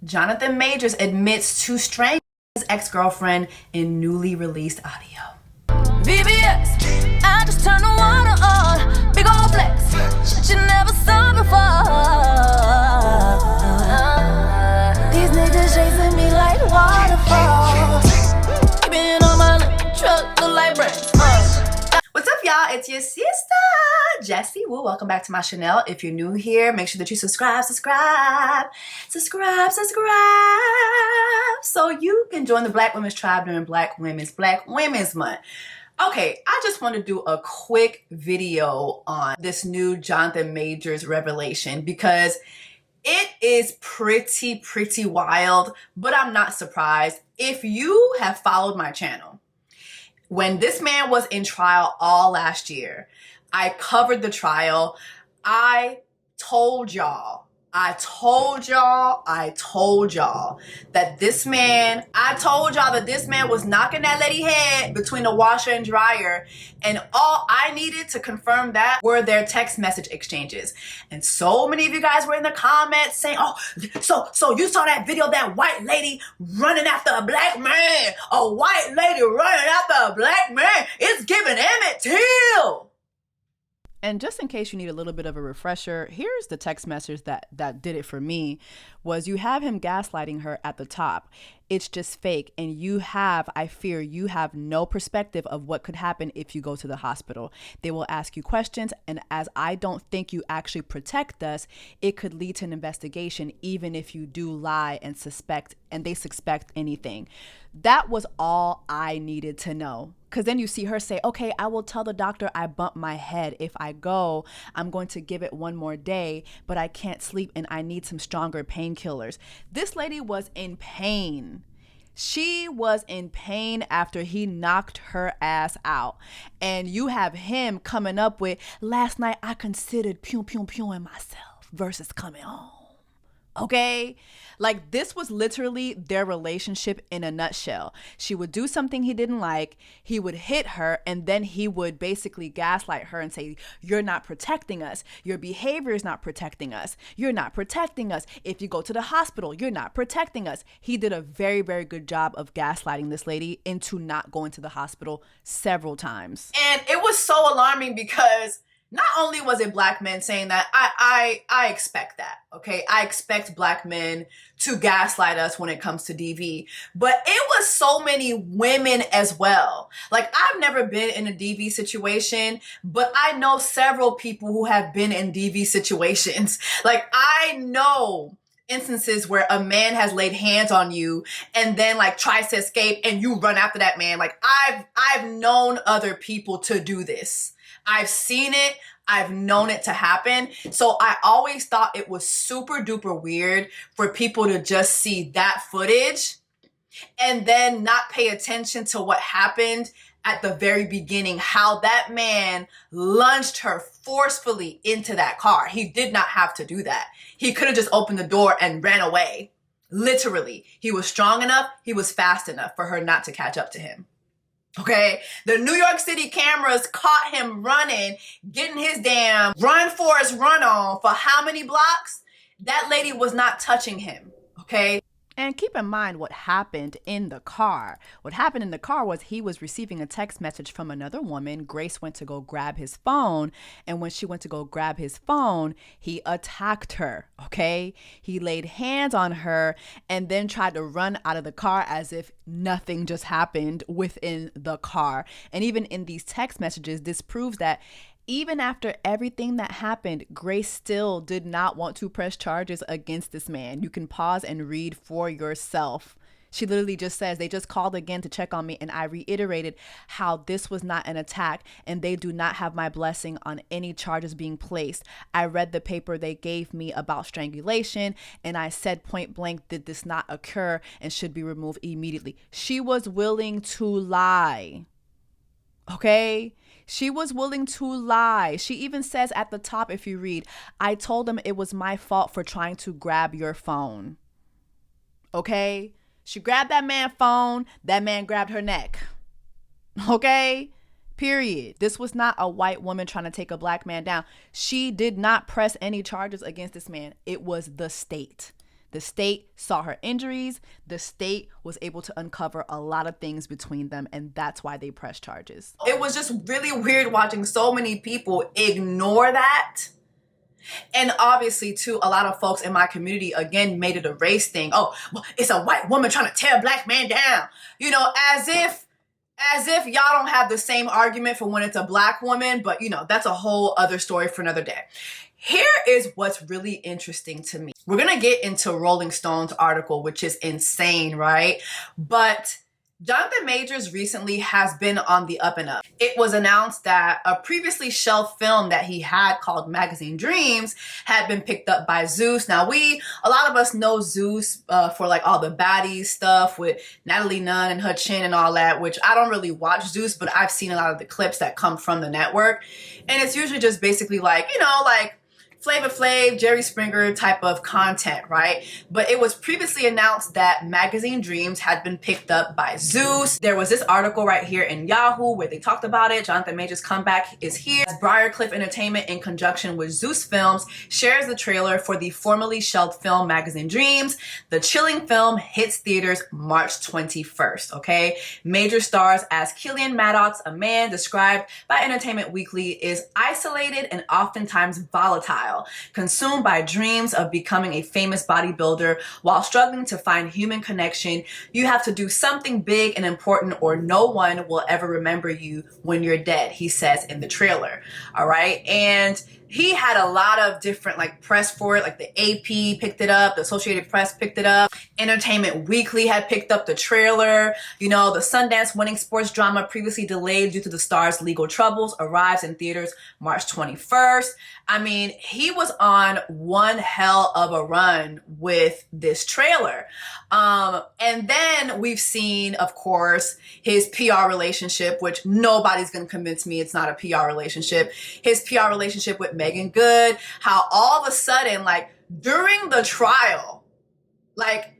Jonathan Majors admits to strangling his ex-girlfriend in newly released audio. VBS, I just turned the water on. Big old flex, shit you never saw before. These niggas chasing me like waterfalls. Keeping on my lip, truck look like bricks. What's up, y'all? It's your sister, Jessie Woo. Welcome back to my channel. If you're new here, make sure that you subscribe so you can join the Black Women's Tribe during Black Women's Month. Okay, I just want to do a quick video on this new Jonathan Majors revelation because it is pretty wild, but I'm not surprised. If you have followed my channel, when this man was in trial all last year, I covered the trial. I told y'all that this man was knocking that lady head between the washer and dryer, and all I needed to confirm that were their text message exchanges. And so many of you guys were in the comments saying, oh, so you saw that video, that white lady running after a black man, a white lady running after a black man, it's giving Emmett Till. And just in case you need a little bit of a refresher, here's the text message that did it for me. Was you have him gaslighting her at the top. It's just fake. And I fear you have no perspective of what could happen if you go to the hospital. They will ask you questions. And as I don't think you actually protect us, it could lead to an investigation, even if you do lie and they suspect anything. That was all I needed to know. Because then you see her say, okay, I will tell the doctor I bumped my head. If I go, I'm going to give it one more day, but I can't sleep and I need some stronger painkillers. This lady was in pain. She was in pain after he knocked her ass out. And you have him coming up with, last night I considered in myself versus coming home. Okay? Like, this was literally their relationship in a nutshell. She would do something he didn't like, he would hit her, and then he would basically gaslight her and say, you're not protecting us. Your behavior is not protecting us. You're not protecting us. If you go to the hospital, you're not protecting us. He did a very, very good job of gaslighting this lady into not going to the hospital several times. And it was so alarming because not only was it black men saying that, I expect that, okay? I expect black men to gaslight us when it comes to DV, but it was so many women as well. Like, I've never been in a DV situation, but I know several people who have been in DV situations. Like, I know instances where a man has laid hands on you and then like tries to escape and you run after that man. Like, I've known other people to do this. I've seen it. I've known it to happen. So I always thought it was super duper weird for people to just see that footage and then not pay attention to what happened at the very beginning, how that man lunged her forcefully into that car. He did not have to do that. He could have just opened the door and ran away. Literally, he was strong enough, he was fast enough for her not to catch up to him. Okay, the New York City cameras caught him running, getting his damn run Forrest run on for how many blocks? That lady was not touching him, okay? And keep in mind what happened in the car. What happened in the car was he was receiving a text message from another woman. Grace went to go grab his phone. And when she went to go grab his phone, he attacked her, okay? He laid hands on her and then tried to run out of the car as if nothing just happened within the car. And even in these text messages, this proves that even after everything that happened, Grace still did not want to press charges against this man. You can pause and read for yourself. She literally just says, they just called again to check on me, and I reiterated how this was not an attack and they do not have my blessing on any charges being placed. I read the paper they gave me about strangulation and I said point blank, did this not occur and should be removed immediately. She was willing to lie. Okay? She was willing to lie. She even says at the top, if you read, I told him it was my fault for trying to grab your phone. Okay? She grabbed that man's phone. That man grabbed her neck. Okay? Period. This was not a white woman trying to take a black man down. She did not press any charges against this man. It was the state. The state saw her injuries. The state was able to uncover a lot of things between them, and that's why they pressed charges. It was just really weird watching so many people ignore that. And obviously, too, a lot of folks in my community, again, made it a race thing. Oh, well, it's a white woman trying to tear a black man down. You know, as if y'all don't have the same argument for when it's a black woman, but you know, that's a whole other story for another day. Here is what's really interesting to me. We're going to get into Rolling Stone's article, which is insane, right? But Jonathan Majors recently has been on the up and up. It was announced that a previously shelved film that he had called Magazine Dreams had been picked up by Zeus. Now a lot of us know Zeus for like all the baddies stuff with Natalie Nunn and her chin and all that, which I don't really watch Zeus, but I've seen a lot of the clips that come from the network. And it's usually just basically like, you know, like Flavor Flav, Jerry Springer type of content, right? But it was previously announced that Magazine Dreams had been picked up by Zeus. There was this article right here in Yahoo where they talked about it. Jonathan Majors' comeback is here. Briarcliff Entertainment, in conjunction with Zeus Films, shares the trailer for the formerly shelved film Magazine Dreams. The chilling film hits theaters March 21st, okay? Major stars as Killian Maddox, a man described by Entertainment Weekly is isolated and oftentimes volatile, consumed by dreams of becoming a famous bodybuilder while struggling to find human connection. You have to do something big and important or no one will ever remember you when you're dead, he says in the trailer. All right. And he had a lot of different like press for it, like the AP picked it up, the Associated Press picked it up, Entertainment Weekly had picked up the trailer. You know, the Sundance winning sports drama previously delayed due to the star's legal troubles arrives in theaters March 21st. I mean, he was on one hell of a run with this trailer. And then we've seen, of course, his PR relationship, which nobody's going to convince me it's not a PR relationship. His PR relationship with Megan Good, how all of a sudden, like during the trial, like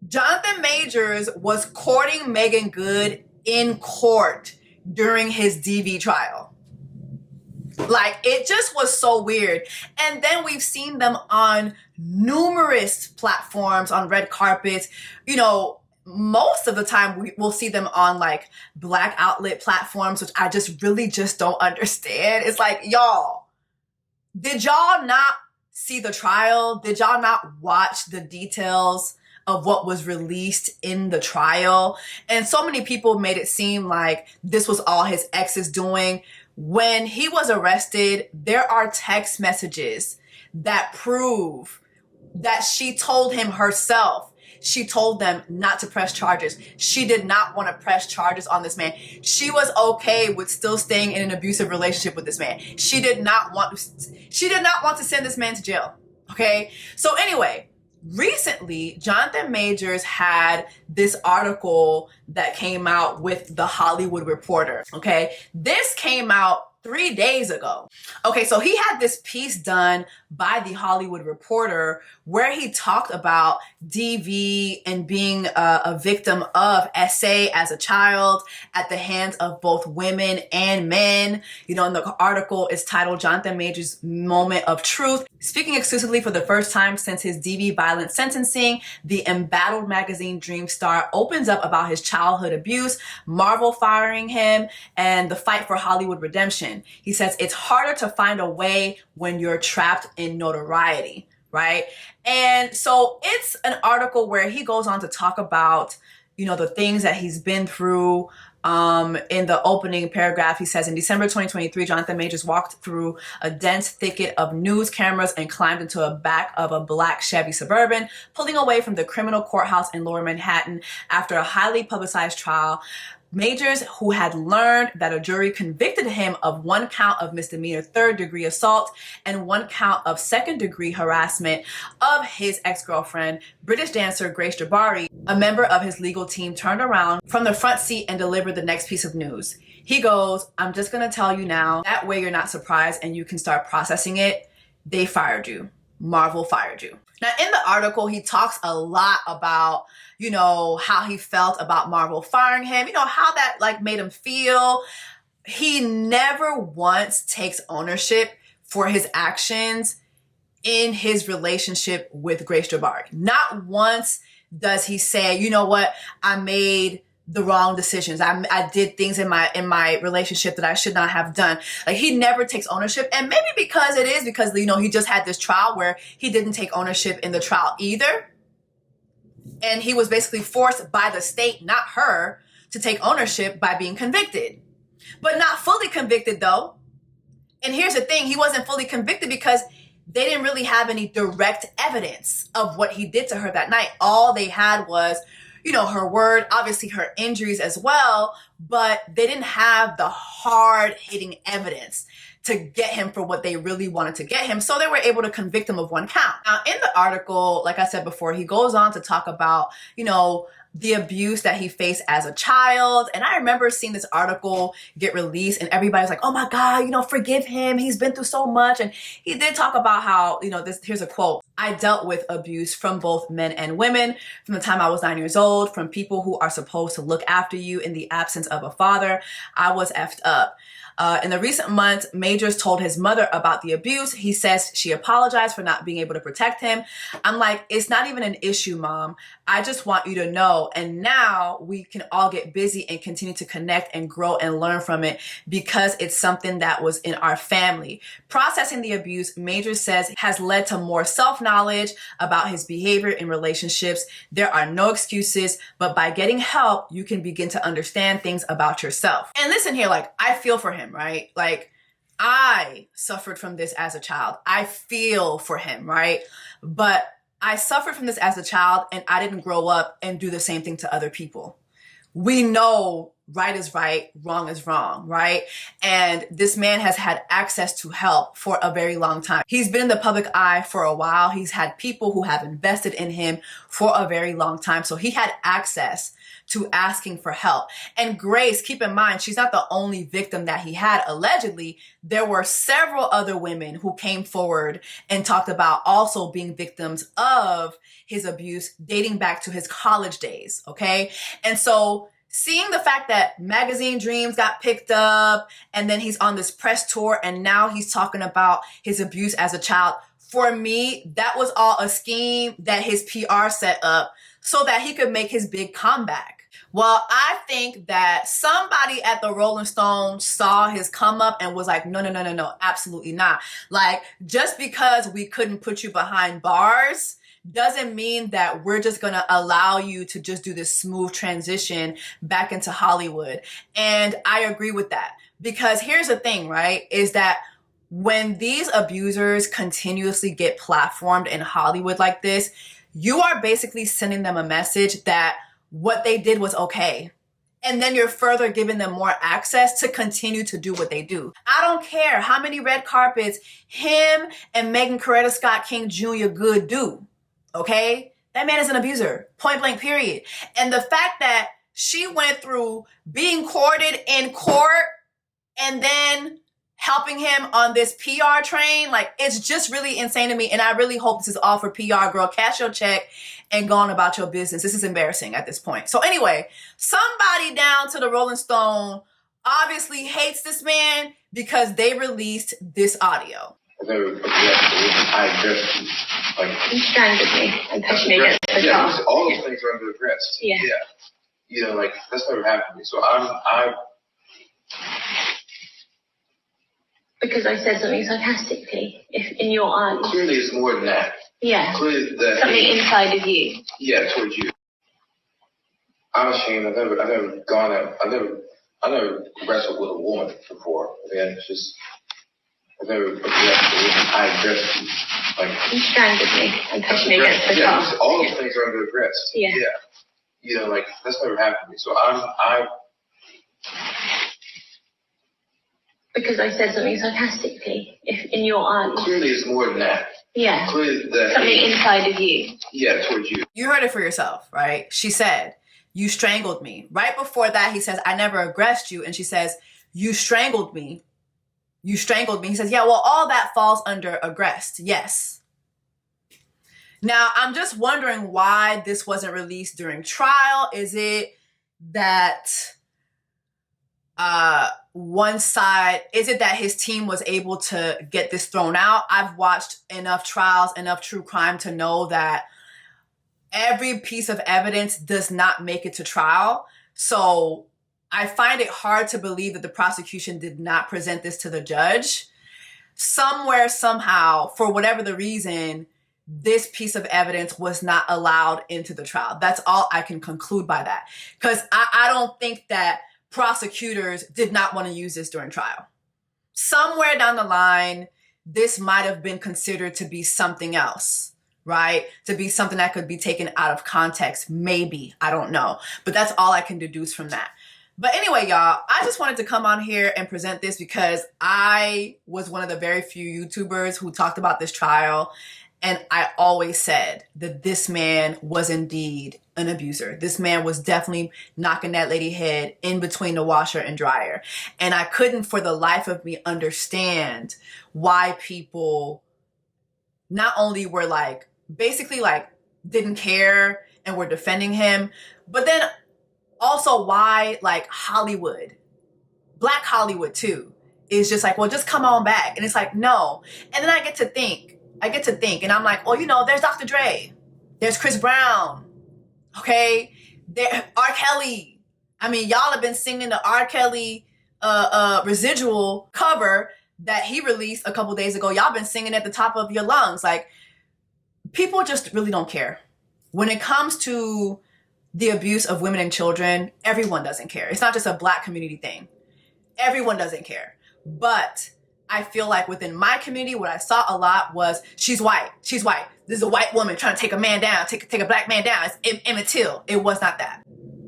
Jonathan Majors was courting Megan Good in court during his DV trial. Like, it just was so weird. And then we've seen them on numerous platforms, on red carpets. You know, most of the time we'll see them on like black outlet platforms, which I just really just don't understand. It's like, y'all, did y'all not see the trial? Did y'all not watch the details of what was released in the trial? And so many people made it seem like this was all his ex is doing. When he was arrested, there are text messages that prove that she told him herself. She told them not to press charges. She did not want to press charges on this man. She was okay with still staying in an abusive relationship with this man. She did not want to send this man to jail. Okay? So anyway, recently, Jonathan Majors had this article that came out with The Hollywood Reporter. Okay? This came out 3 days ago. Okay, so he had this piece done by The Hollywood Reporter where he talked about DV and being a victim of SA as a child at the hands of both women and men. You know, and the article is titled Jonathan Majors' Moment of Truth. Speaking exclusively for the first time since his DV violent sentencing, the embattled Magazine Dream star opens up about his childhood abuse, Marvel firing him, and the fight for Hollywood redemption. He says it's harder to find a way when you're trapped in notoriety, right? And so it's an article where he goes on to talk about, you know, the things that he's been through. In the opening paragraph, he says, in December 2023, Jonathan Majors walked through a dense thicket of news cameras and climbed into the back of a black Chevy Suburban, pulling away from the criminal courthouse in Lower Manhattan after a highly publicized trial. Majors, who had learned that a jury convicted him of 1 count of misdemeanor third-degree assault and 1 count of second-degree harassment of his ex-girlfriend, British dancer Grace Jabari, a member of his legal team turned around from the front seat and delivered the next piece of news. He goes, I'm just going to tell you now, that way you're not surprised and you can start processing it. They fired you. Marvel fired you. Now, in the article, he talks a lot about, you know, how he felt about Marvel firing him, you know, how that like made him feel. He never once takes ownership for his actions. in his relationship with Grace Jabari. Not once does he say, you know what, I made the wrong decisions. I did things in my relationship that I should not have done. Like, he never takes ownership. And maybe because he just had this trial where he didn't take ownership in the trial either. And he was basically forced by the state, not her, to take ownership by being convicted. But not fully convicted, though. And here's the thing, he wasn't fully convicted because they didn't really have any direct evidence of what he did to her that night. All they had was, her word, obviously her injuries as well, but they didn't have the hard-hitting evidence to get him for what they really wanted to get him. So they were able to convict him of one count. Now, in the article, like I said before, he goes on to talk about, the abuse that he faced as a child. And I remember seeing this article get released and everybody's like, oh my God, forgive him. He's been through so much. And he did talk about how, here's a quote. I dealt with abuse from both men and women from the time I was 9 years old, from people who are supposed to look after you in the absence of a father. I was effed up. In the recent months, Majors told his mother about the abuse. He says she apologized for not being able to protect him. I'm like, it's not even an issue, Mom. I just want you to know. And now we can all get busy and continue to connect and grow and learn from it because it's something that was in our family. Processing the abuse, Majors says, has led to more self-knowledge about his behavior in relationships. There are no excuses, but by getting help, you can begin to understand things about yourself. And listen here, I feel for him, right? I suffered from this as a child. I feel for him, right? But I suffered from this as a child and I didn't grow up and do the same thing to other people. We know right is right, wrong is wrong, right? And this man has had access to help for a very long time. He's been in the public eye for a while. He's had people who have invested in him for a very long time. So he had access to asking for help. And Grace, keep in mind, she's not the only victim that he had. Allegedly, there were several other women who came forward and talked about also being victims of his abuse dating back to his college days, okay? And so seeing the fact that Magazine Dreams got picked up and then he's on this press tour and now he's talking about his abuse as a child, for me, that was all a scheme that his PR set up so that he could make his big comeback. Well, I think that somebody at the Rolling Stone saw his come up and was like, no, absolutely not. Just because we couldn't put you behind bars doesn't mean that we're just going to allow you to just do this smooth transition back into Hollywood. And I agree with that because here's the thing, right, is that when these abusers continuously get platformed in Hollywood like this, you are basically sending them a message that what they did was okay. And then you're further giving them more access to continue to do what they do. I don't care how many red carpets him and Megan Coretta Scott King Jr. Good do. Okay? That man is an abuser. Point blank, period. And the fact that she went through being courted in court and then helping him on this PR train, it's just really insane to me. And I really hope this is all for PR, girl. Cash your check and go on about your business. This is embarrassing at this point. So anyway, somebody down to the Rolling Stone obviously hates this man because they released this audio. I addressed you. You strangled me and pushed me against the car. All those things are under addressed. Yeah. That's never happened to me. So I because I said something sarcastically, if in your eyes. Clearly it's more than that. Yeah. Clearly that something inside of you. Yeah, towards you. I'm ashamed. I've never gone out. I never wrestled with a woman before. Again, it's just I've never addressed a woman. I addressed you. You strangled me and pushed me against the car. All those things are under addressed. Yeah. That's never happened to me. So I because I said something sarcastically, if in your eyes. Clearly it's more than that. Yeah. Clearly that something inside of you. Yeah, towards you. You heard it for yourself, right? She said, you strangled me. Right before that, he says, I never aggressed you. And she says, you strangled me. You strangled me. He says, yeah, well, all that falls under aggressed. Yes. Now, I'm just wondering why this wasn't released during trial. Is it that one side, is it that his team was able to get this thrown out? I've watched enough trials, enough true crime to know that every piece of evidence does not make it to trial. So I find it hard to believe that the prosecution did not present this to the judge. Somewhere, somehow, for whatever the reason, this piece of evidence was not allowed into the trial. That's all I can conclude by that. Because I don't think that prosecutors did not want to use this during trial. Somewhere down the line, this might have been considered to be something else, right? To be something that could be taken out of context. Maybe, I don't know. But that's all I can deduce from that. But anyway, y'all, I just wanted to come on here and present this because I was one of the very few YouTubers who talked about this trial. And I always said that this man was indeed an abuser. This man was definitely knocking that lady head in between the washer and dryer. And I couldn't for the life of me understand why people not only were like, basically like didn't care and were defending him, but then also why like Hollywood, Black Hollywood too, is just like, well, just come on back. And it's like, no. And then I get to think and I'm like, oh, you know, there's Dr. Dre, there's Chris Brown, okay? There, R. Kelly. I mean, y'all have been singing the R. Kelly residual cover that he released a couple days ago. Y'all been singing at the top of your lungs. Like, people just really don't care. When it comes to the abuse of women and children, everyone doesn't care. It's not just a Black community thing. Everyone doesn't care. But I feel like within my community, what I saw a lot was, she's white. She's white. This is a white woman trying to take a man down, take a Black man down. It's Emmett Till. It was not that.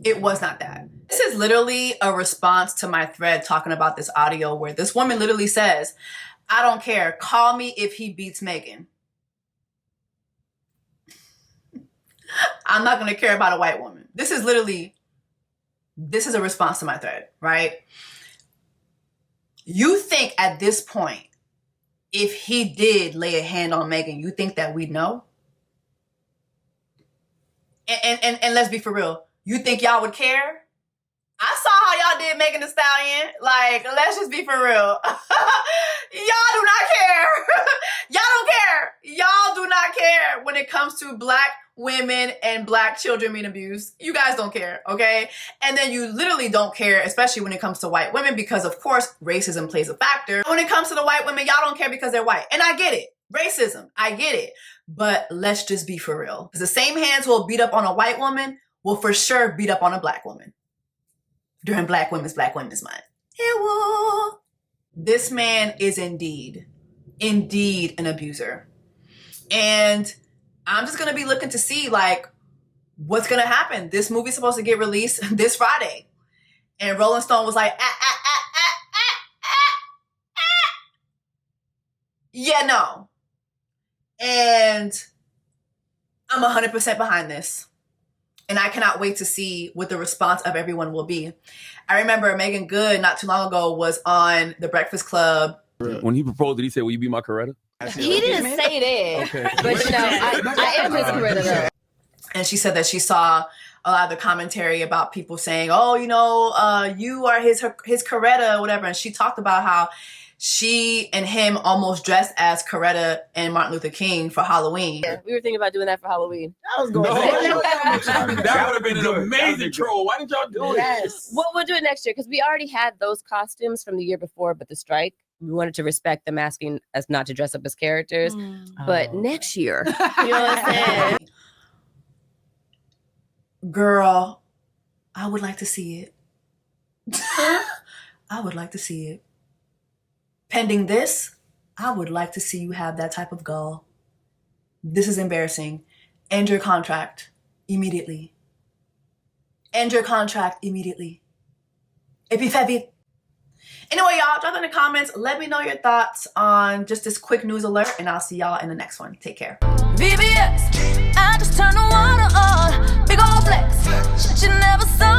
It was not that. This is literally a response to my thread talking about this audio where this woman literally says, I don't care. Call me if he beats Megan. I'm not going to care about a white woman. This is a response to my thread, right? You think at this point, if he did lay a hand on Megan, you think that we'd know? And let's be for real. You think y'all would care? I saw how y'all did Megan Thee Stallion. Like, let's just be for real. Y'all do not care. Y'all don't care. Y'all do not care when it comes to Black women and Black children being abused. You guys don't care, okay? And then you literally don't care, especially when it comes to white women, because of course, racism plays a factor. When it comes to the white women, y'all don't care because they're white. And I get it. Racism, I get it. But let's just be for real. Because the same hands who will beat up on a white woman will for sure beat up on a Black woman during Black Women's Month. This man is indeed an abuser. And I'm just going to be looking to see like what's going to happen. This movie's supposed to get released this Friday. And Rolling Stone was like, yeah, no. And I'm 100% behind this. And I cannot wait to see what the response of everyone will be. I remember Megan Good not too long ago was on The Breakfast Club. When he proposed, did he say, will you be my Coretta? He didn't say that. Okay. But you know, I am his Coretta though. And she said that she saw a lot of the commentary about people saying, oh, you know, you are his Coretta or whatever. And she talked about how she and him almost dressed as Coretta and Martin Luther King for Halloween. Yeah, we were thinking about doing that for Halloween. I was going to say that would have been an amazing troll. Why didn't y'all do it? Yes. Well, we'll do it next year because we already had those costumes from the year before, but the strike, we wanted to respect them asking us not to dress up as characters. But next year, you know what I'm saying? Girl, I would like to see it. I would like to see it. Pending this, I would like to see you have that type of gall. This is embarrassing. End your contract immediately. End your contract immediately. Anyway, y'all, drop in the comments. Let me know your thoughts on just this quick news alert, and I'll see y'all in the next one. Take care. VBS, I just turned the water on. Big old flex, but you never saw